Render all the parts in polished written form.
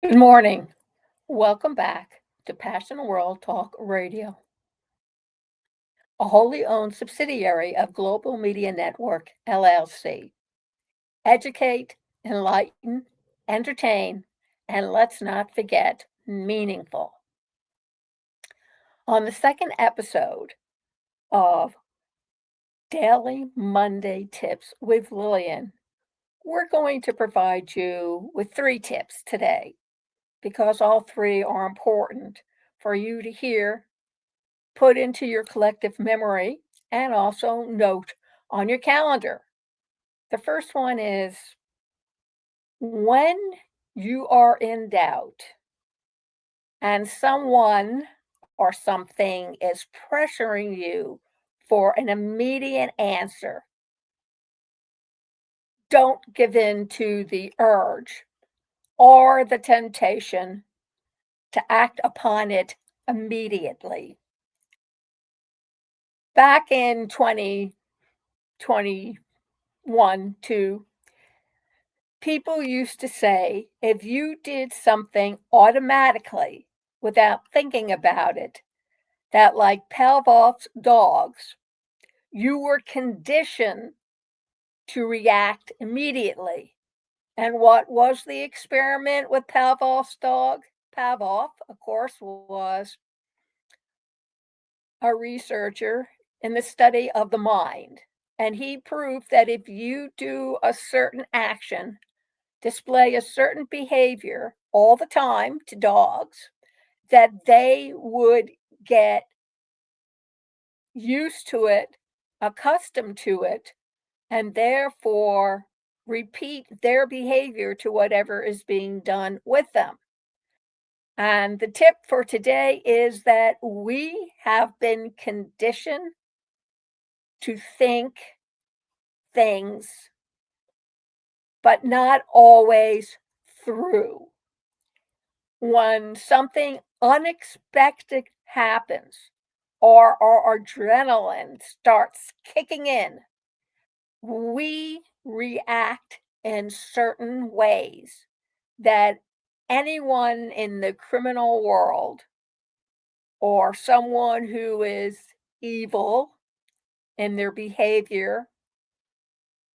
Good morning. Welcome back to Passion World Talk Radio, a wholly owned subsidiary of Global Media Network, LLC. Educate, enlighten, entertain, and let's not forget, meaningful. On the second episode of Daily Monday Tips with Lillian, we're going to provide you with three tips today because all three are important for you to hear, put into your collective memory, and also note on your calendar. The first one is when you are in doubt and someone or something is pressuring you for an immediate answer, don't give in to the urge or the temptation to act upon it immediately. Back in 2021, 2, people used to say if you did something automatically without thinking about it, that like Pavlov's dogs, you were conditioned to react immediately. And what was the experiment with Pavlov's dog? Pavlov, of course, was a researcher in the study of the mind. And he proved that if you do a certain action, display a certain behavior all the time to dogs, that they would get used to it, accustomed to it, and therefore repeat their behavior to whatever is being done with them. And the tip for today is that we have been conditioned to think things, but not always through. When something unexpected happens or our adrenaline starts kicking in, we react in certain ways that anyone in the criminal world or someone who is evil in their behavior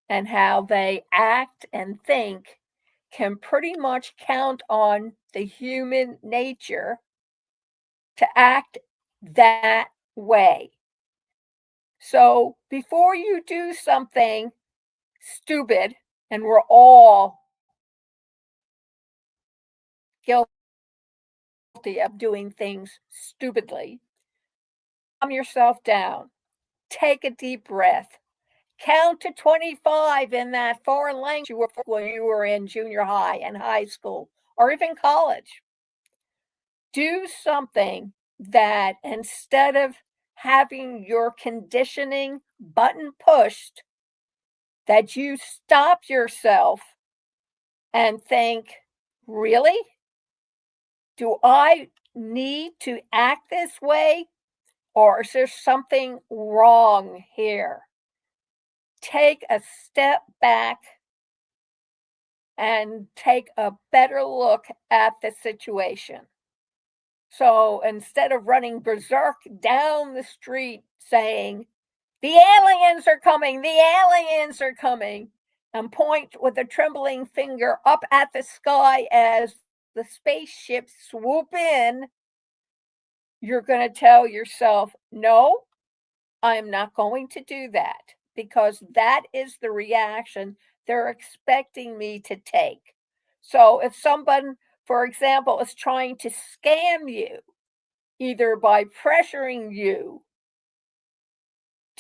and how they act and think can pretty much count on the human nature to act that way. So before you do something stupid, and we're all guilty of doing things stupidly, calm yourself down, take a deep breath, count to 25 in that foreign language you were when you were in junior high and high school or even college. Do something that instead of having your conditioning button pushed, that you stop yourself and think, really? Do I need to act this way? Or is there something wrong here? Take a step back and take a better look at the situation. So instead of running berserk down the street saying, the aliens are coming, the aliens are coming, and point with a trembling finger up at the sky as the spaceships swoop in, you're going to tell yourself, no, I'm not going to do that because that is the reaction they're expecting me to take. So if someone, for example, is trying to scam you, either by pressuring you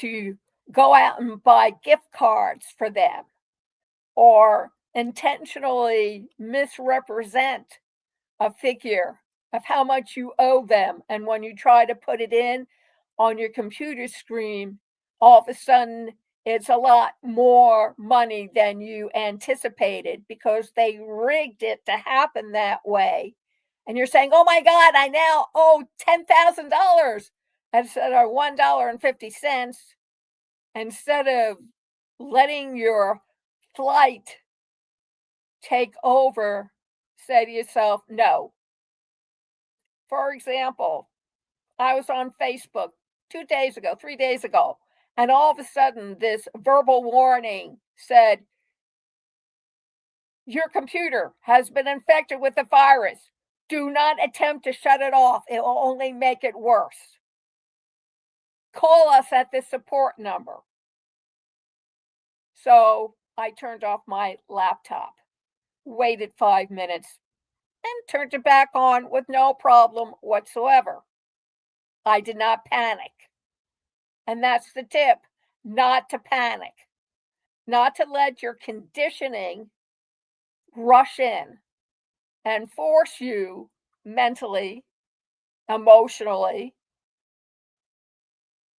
to go out and buy gift cards for them or intentionally misrepresent a figure of how much you owe them. And when you try to put it in on your computer screen, all of a sudden it's a lot more money than you anticipated because they rigged it to happen that way. And you're saying, oh my God, I now owe $10,000 instead of $1.50. Instead of letting your flight take over say to yourself, no. For example, I was on Facebook 2 days ago, 3 days ago, and all of a sudden this verbal warning said, your computer has been infected with the virus. Do not attempt to shut it off. It will only make it worse. Call us at this support number. So I turned off my laptop, waited 5 minutes, and turned it back on with no problem whatsoever. I did not panic. And that's the tip, not to panic, not to let your conditioning rush in and force you mentally, emotionally,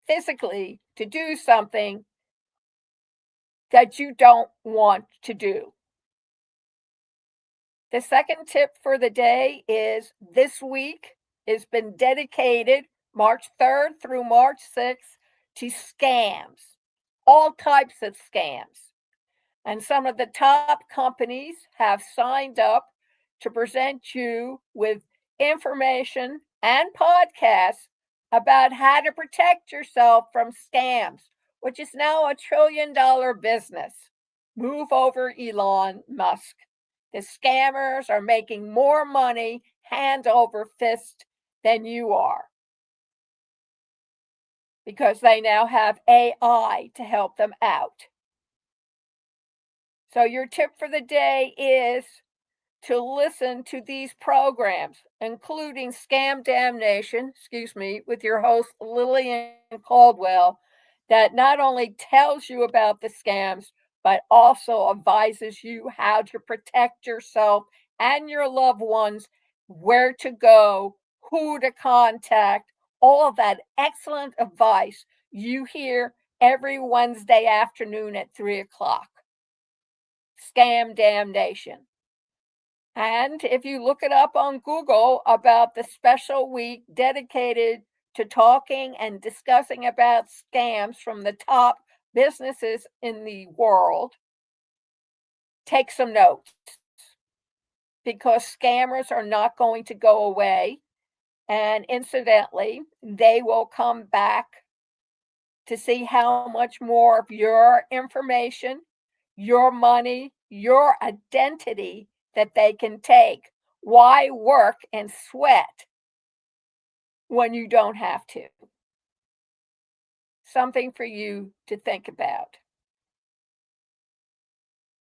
physically to do something that you don't want to do. The second tip for the day is this week has been dedicated March 3rd through March 6th to scams, all types of scams. And some of the top companies have signed up to present you with information and podcasts about how to protect yourself from scams, which is now $1 trillion business. Move over, Elon Musk. The scammers are making more money hand over fist than you are because they now have AI to help them out. So, your tip for the day is to listen to these programs, including Scam Damnation, with your host Lillian Caldwell, that not only tells you about the scams, but also advises you how to protect yourself and your loved ones, where to go, who to contact, all of that excellent advice you hear every Wednesday afternoon at 3 o'clock. Scam Damnation. And if you look it up on Google about the special week dedicated to talking and discussing about scams from the top businesses in the world, take some notes because scammers are not going to go away. And incidentally, they will come back to see how much more of your information, your money, your identity that they can take. Why work and sweat when you don't have to? Something for you to think about.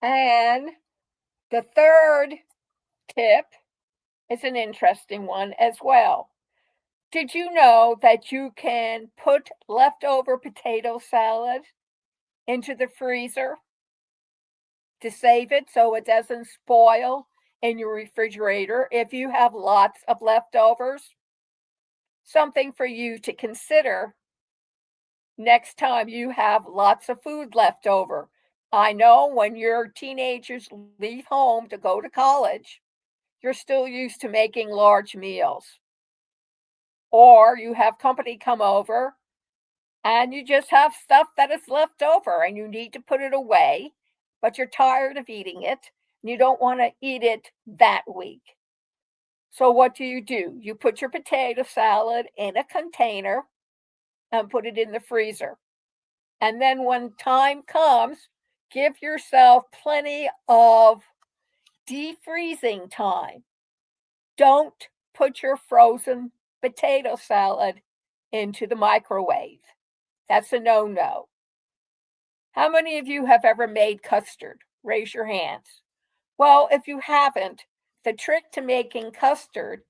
And the third tip is an interesting one as well. Did you know that you can put leftover potato salad into the freezer to save it so it doesn't spoil in your refrigerator if you have lots of leftovers? Something for you to consider next time you have lots of food left over. I know when your teenagers leave home to go to college, you're still used to making large meals. Or you have company come over and you just have stuff that is left over and you need to put it away, but you're tired of eating it and you don't want to eat it that week. So, what do? You put your potato salad in a container and put it in the freezer. And then when time comes, give yourself plenty of defreezing time. Don't put your frozen potato salad into the microwave. That's a no no. How many of you have ever made custard? Raise your hands. Well, if you haven't, the trick to making custard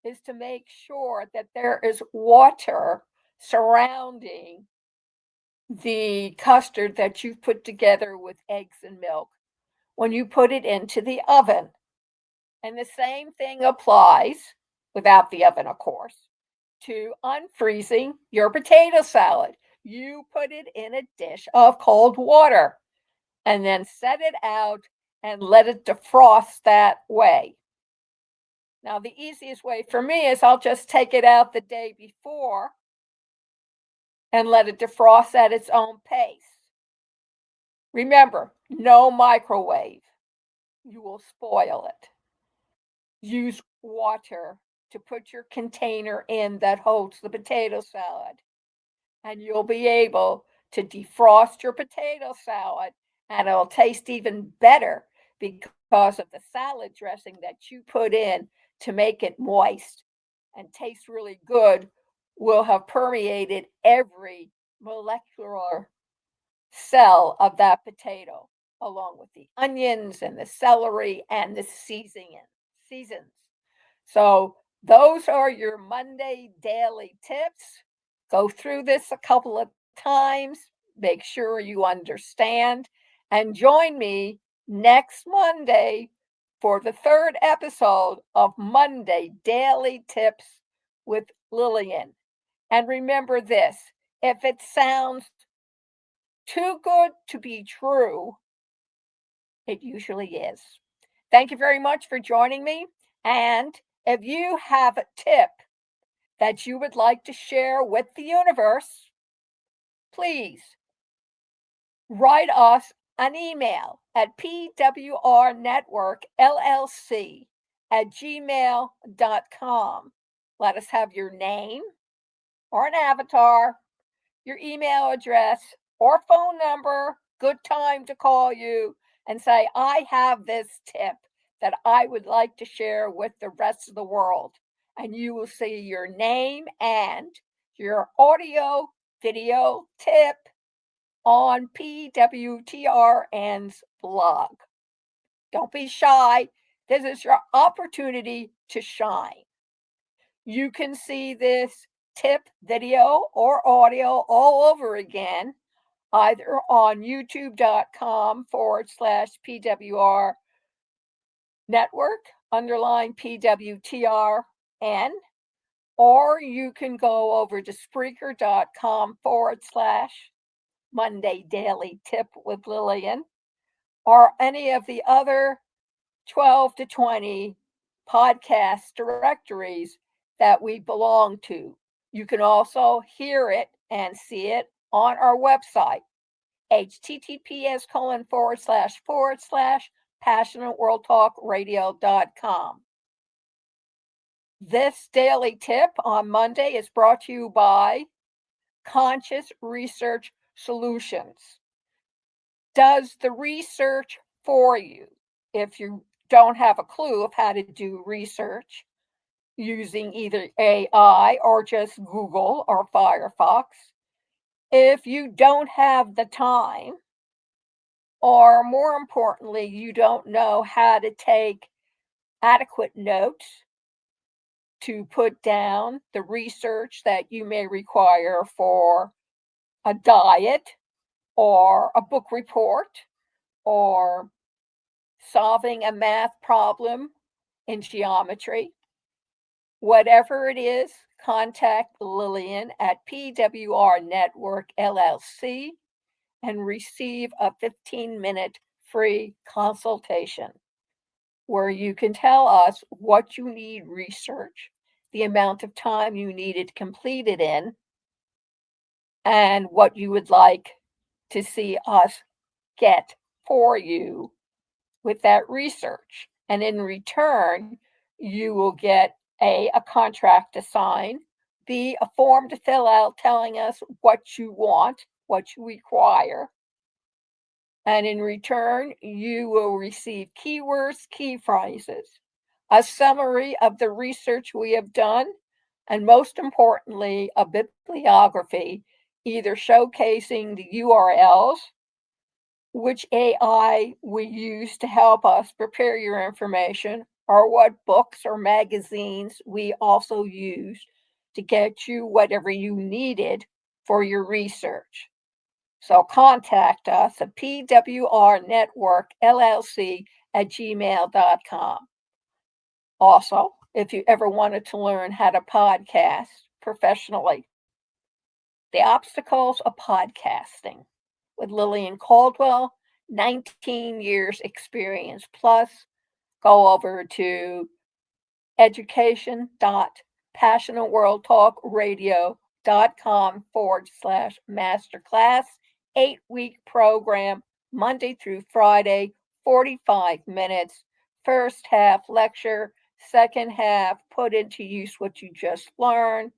is to make sure that there is water surrounding the custard that you've put together with eggs and milk when you put it into the oven. And the same thing applies, without the oven, of course, to unfreezing your potato salad. You put it in a dish of cold water and then set it out and let it defrost that way. Now, the easiest way for me is I'll just take it out the day before and let it defrost at its own pace. Remember, no microwave. You will spoil it. use water to put your container in that holds the potato salad. And you'll be able to defrost your potato salad, and it'll taste even better because of the salad dressing that you put in to make it moist and taste really good will have permeated every molecular cell of that potato, along with the onions and the celery and the seasons. So those are your Monday daily tips. Go through this a couple of times, make sure you understand, and join me next Monday for the third episode of Monday Daily Tips with Lillian. And remember this, if it sounds too good to be true, it usually is. Thank you very much for joining me. And if you have a tip that you would like to share with the universe, please write us an email at pwrnetworkllc@gmail.com. Let us have your name or an avatar, your email address or phone number, good time to call you, and say, I have this tip that I would like to share with the rest of the world. And you will see your name and your audio video tip on pwtrn's blog. Don't be shy. This is your opportunity to shine. You can see this tip video or audio all over again, either on youtube.com/PWR network, underline PWTRN, or you can go over to Spreaker.com/Monday Daily Tip with Lillian, or any of the other 12 to 20 podcast directories that we belong to. You can also hear it and see it on our website, https://passionateworldtalkradio.com. This daily tip on Monday is brought to you by Conscious Research Solutions. Does the research for you. If you don't have a clue of how to do research using either AI or just Google or Firefox, if you don't have the time, or more importantly, you don't know how to take adequate notes to put down the research that you may require for a diet or a book report or solving a math problem in geometry, whatever it is, contact Lillian at PWR Network LLC and receive a 15-minute free consultation where you can tell us what you need research, the amount of time you need it completed in, and what you would like to see us get for you with that research. And in return, you will get a contract to sign, B, a form to fill out telling us what you want, what you require. And in return, you will receive keywords, key phrases, a summary of the research we have done, and most importantly, a bibliography, either showcasing the URLs, which AI we use to help us prepare your information, or what books or magazines we also use to get you whatever you needed for your research. So contact us at pwrnetworkllc@gmail.com. Also, if you ever wanted to learn how to podcast professionally, The Obstacles of Podcasting with Lillian Caldwell, 19 years experience plus, go over to education.passionateworldtalkradio.com/masterclass, 8-week program, Monday through Friday, 45 minutes, first half lecture, Second half, put into use what you just learned.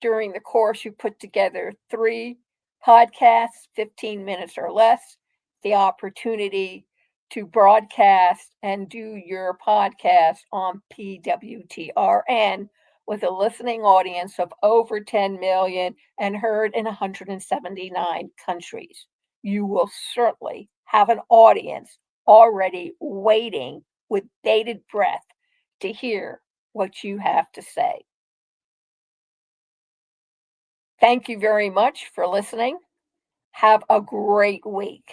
During the course, you put together 3 podcasts, 15 minutes or less, the opportunity to broadcast and do your podcast on pwtrn with a listening audience of over 10 million and heard in 179 countries. You will certainly have an audience already waiting with bated breath to hear what you have to say. Thank you very much for listening. Have a great week.